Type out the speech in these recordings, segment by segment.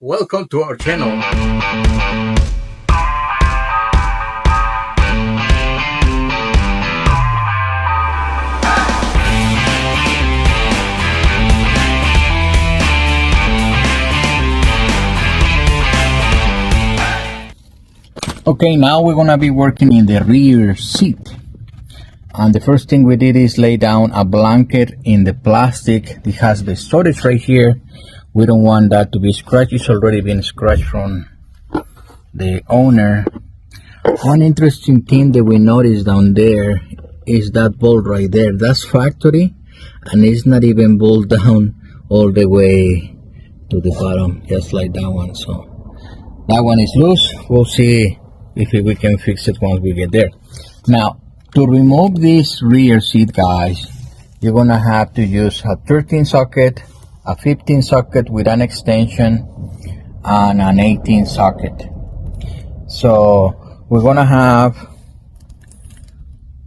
Welcome to our channel. Okay, now we're gonna be working in the rear seat. And the first thing we did is lay down a blanket in the plastic. It has the storage right here. We don't want that to be scratched. It's already been scratched from the owner. One interesting thing that we noticed down there is that bolt right there. That's factory, and it's not even bolted down all the way to the bottom, just like that one. So that one is loose. We'll see if we can fix it once we get there. Now, to remove this rear seat, guys, you're gonna have to use a 13 socket, a 15 socket with an extension, and an 18 socket. So we're gonna have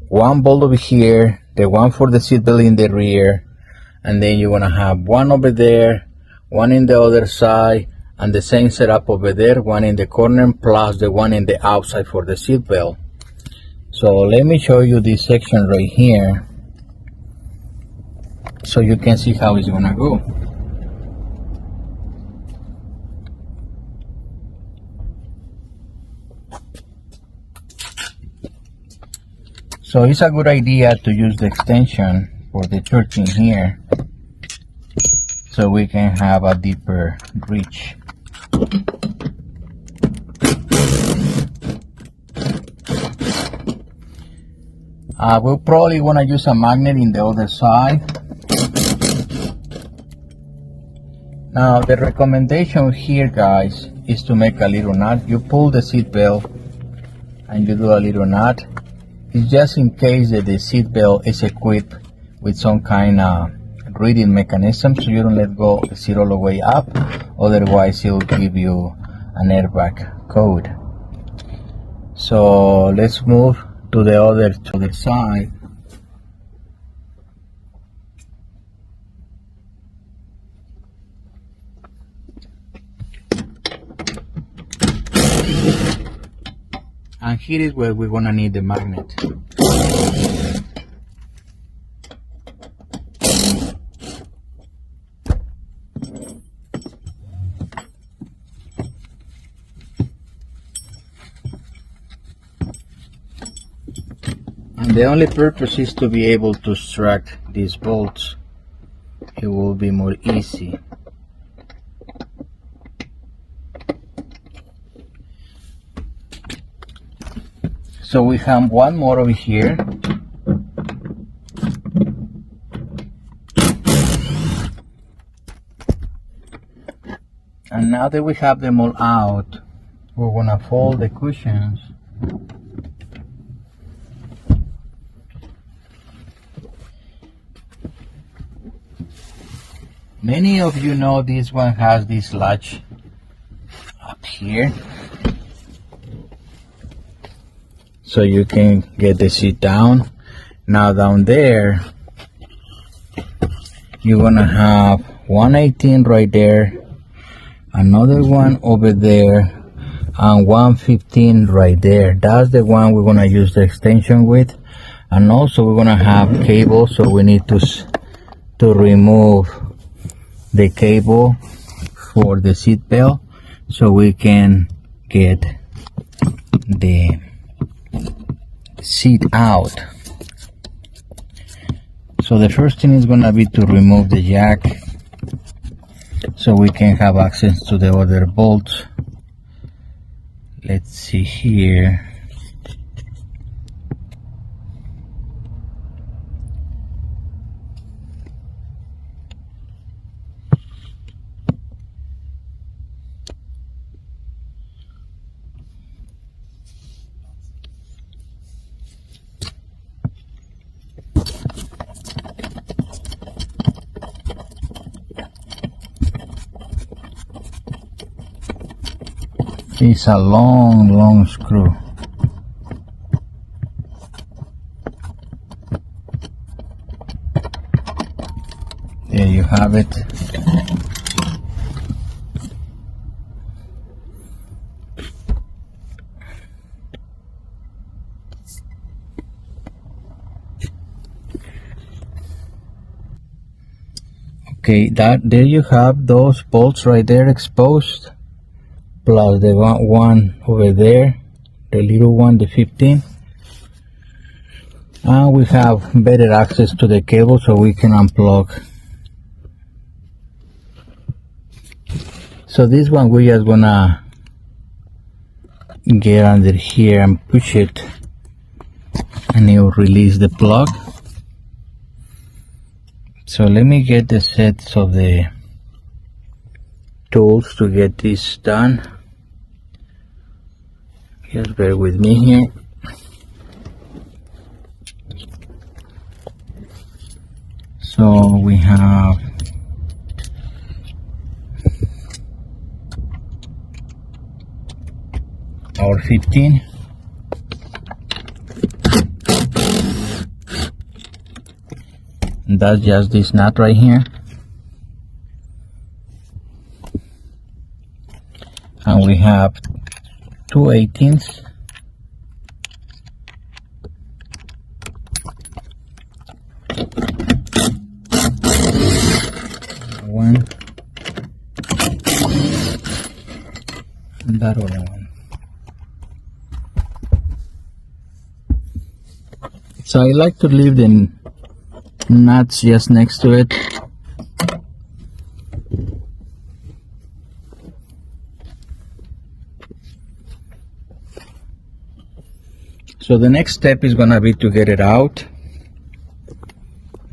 one bolt over here, the one for the seat belt in the rear, and then you're gonna have one over there, one in the other side, and the same setup over there, one in the corner plus the one in the outside for the seat belt. So let me show you this section right here so you can see how it's gonna go. So it's a good idea to use the extension for the 13 here so we can have a deeper reach. We'll probably want to use a magnet in the other side. Now the recommendation here, guys, is to make a little knot. You pull the seat belt and you do a little knot. It's just in case that the seat belt is equipped with some kind of reading mechanism, so you don't let go the seat all the way up. Otherwise, it will give you an airbag code. So let's move to the other side. And here is where we're gonna need the magnet. And the only purpose is to be able to extract these bolts. It will be more easy. So we have one more over here. And now that we have them all out, we're gonna fold the cushions. Many of you know this one has this latch up here, so you can get the seat down. Now down there, you're gonna have 118 right there, another one over there, and 115 right there. That's the one we're gonna use the extension with. And also we're gonna have cable, so we need to remove the cable for the seat belt so we can get the seat out. So the first thing is gonna be to remove the jack so we can have access to the other bolts. Let's see here. It's a long screw. There you have it. Okay, there you have those bolts right there exposed, plus the one over there, the little one, the 15. And we have better access to the cable so we can unplug. So this one we just gonna get under here and push it, and it will release the plug. So let me get the sets of the tools to get this done. Just bear with me here. So we have our 15. And that's just this nut right here. And we have two 18s. One. And that other one. So I like to leave the nuts just next to it. So the next step is gonna be to get it out.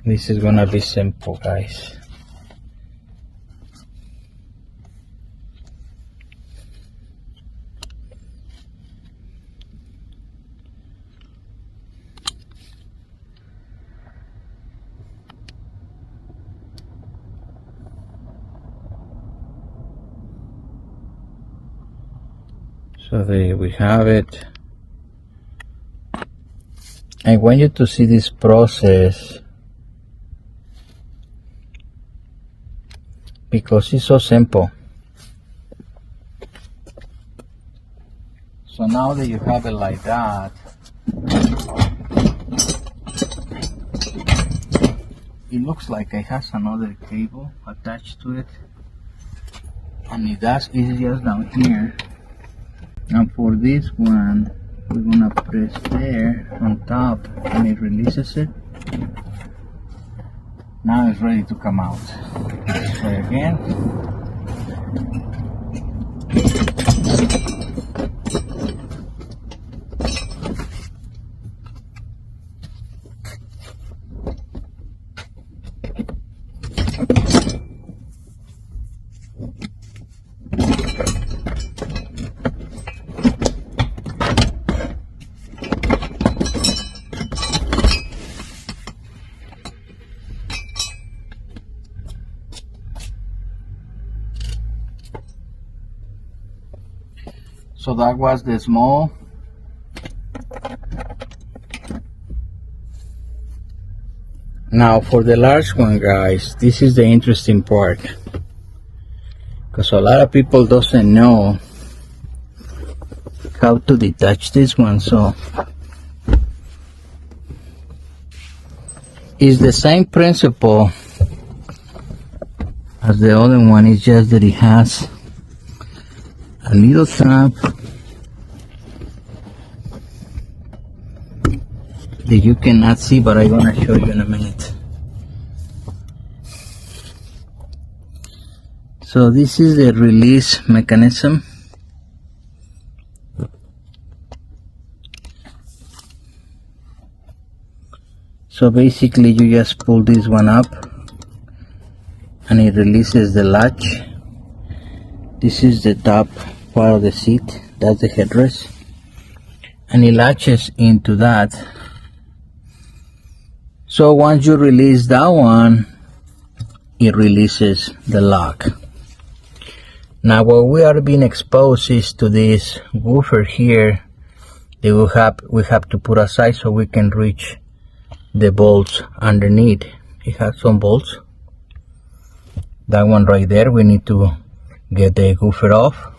This is gonna be simple, guys. So there we have it. I want you to see this process because it's so simple. So now that you have it like that, it looks like it has another cable attached to it, and it's just down here. And for this one, we're gonna press there on top and it releases it. Now it's ready to come out. Let's try again. So that was the small. Now for the large one, guys, this is the interesting part, because a lot of people doesn't know how to detach this one. So it's the same principle as the other one. It's just that it has a little tab that you cannot see, but I'm gonna show you in a minute. So this is the release mechanism. So basically you just pull this one up and it releases the latch. This is the top part of the seat, that's the headrest, and it latches into that. So once you release that one, it releases the lock. Now what we are being exposed is to this woofer here that we have to put aside so we can reach the bolts underneath. It has some bolts. That one right there, we need to get the woofer off.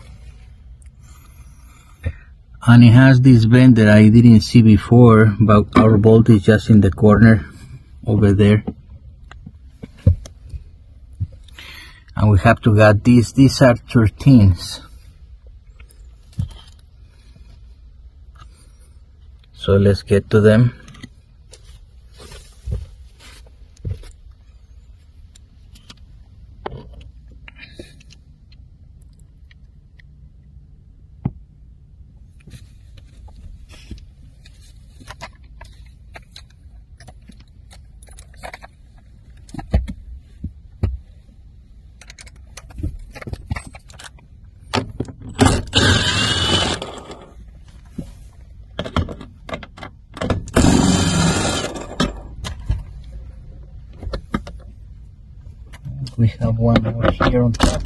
And it has this vent that I didn't see before, but our bolt is just in the corner over there. and we have to get these are 13s. So let's get to them. We have one over here on top.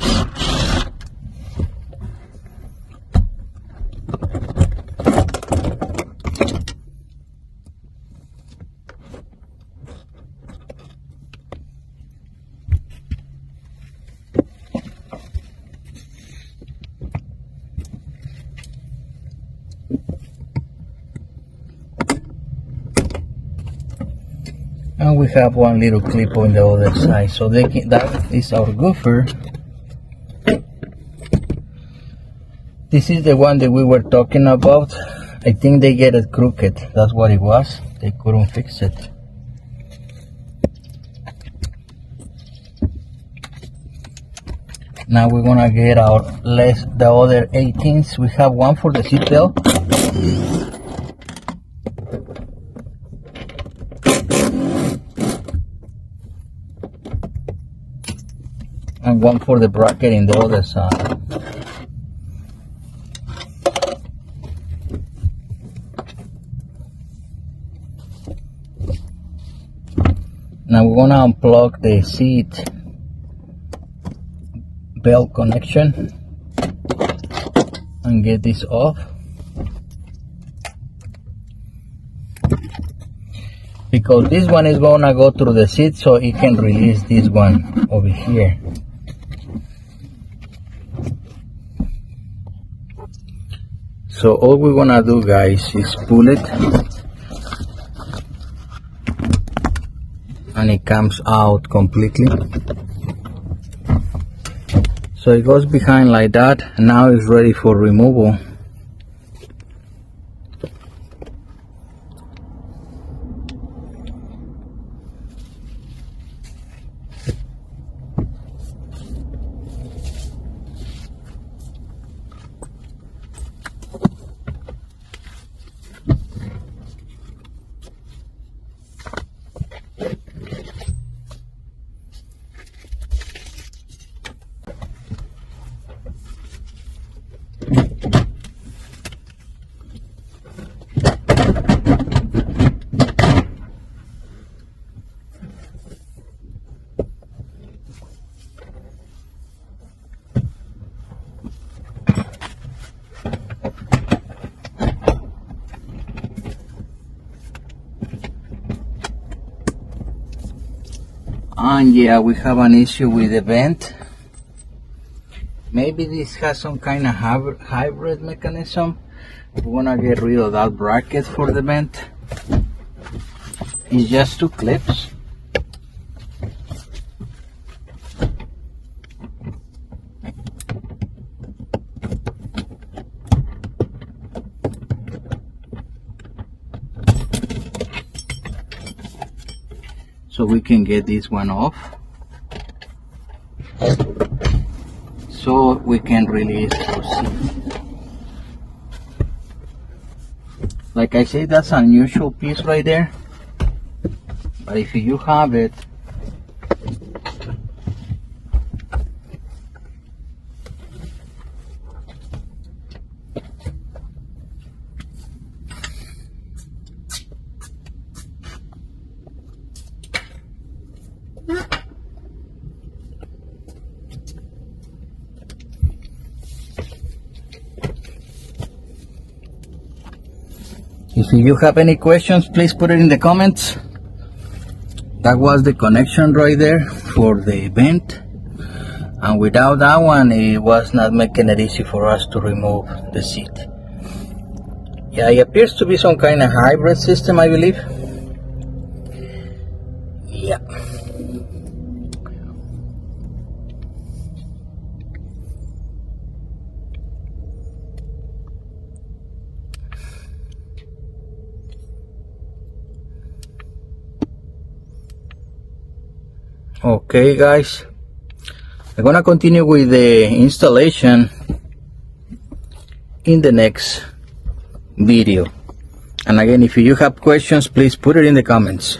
And we have one little clip on the other side, so that is our gopher. This is the one that we were talking about. I think they get it crooked, that's what it was. They couldn't fix it. Now we're gonna get out the other 18s. We have one for the seatbelt. And one for the bracket in the other side. Now we're gonna unplug the seat belt connection and get this off, because this one is gonna go through the seat, so it can release this one over here. So all we're gonna do, guys, is pull it and it comes out completely. So it goes behind like that. Now it's ready for removal. And yeah, we have an issue with the vent. Maybe this has some kind of hybrid mechanism. We're gonna get rid of that bracket for the vent. It's just 2 clips. So we can get this one off, so we can release our seat. Like I said, that's an unusual piece right there, but if you have it, if you have any questions, please put it in the comments. That was the connection right there for the vent, and without that one it was not making it easy for us to remove the seat. Yeah, it appears to be some kind of hybrid system, I believe. Yeah. Okay guys, I'm gonna continue with the installation in the next video. And again, if you have questions, please put it in the comments.